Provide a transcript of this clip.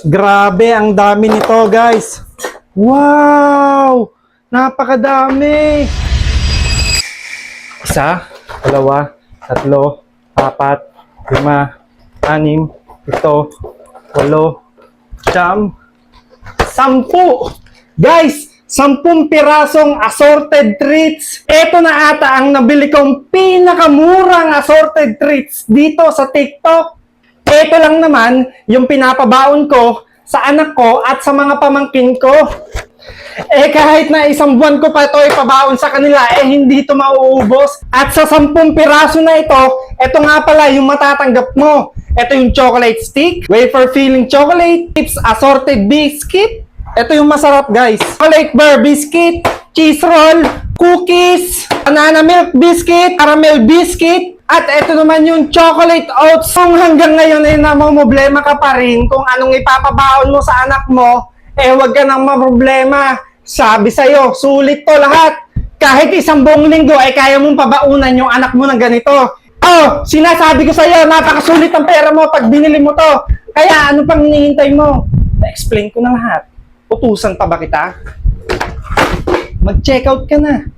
Grabe, ang dami nito, guys. Wow! Napakadami! Isa, dalawa, tatlo, apat, lima, anim, ito, walo, siyam, 10! Guys, 10 pirasong assorted treats. Ito na ata ang nabili kong pinakamurang assorted treats dito sa TikTok. Ito lang naman yung pinapabaon ko sa anak ko at sa mga pamangkin ko. Kahit na isang buwan ko pa ito ipabaon sa kanila, hindi ito mauubos. At sa 10 piraso na ito nga pala yung matatanggap mo. Ito yung chocolate stick, wafer filling chocolate, chips assorted biscuit. Ito yung masarap, guys. Chocolate bar biscuit, cheese roll, cookies, banana milk biscuit, caramel biscuit, at ito naman yung chocolate oats. Kung hanggang ngayon ay namumblema ka pa rin kung anong ipapabaon mo sa anak mo, wag ka nang maproblema. Sabi sa'yo, sulit to lahat. Kahit isang buong linggo, kaya mong pabaunan yung anak mo ng ganito. Oh, sinasabi ko sa'yo, napakasulit ang pera mo pag binili mo to. Kaya ano pang hinihintay mo? Na-explain ko na lahat. Utusan pa ba kita? Mag-checkout ka na.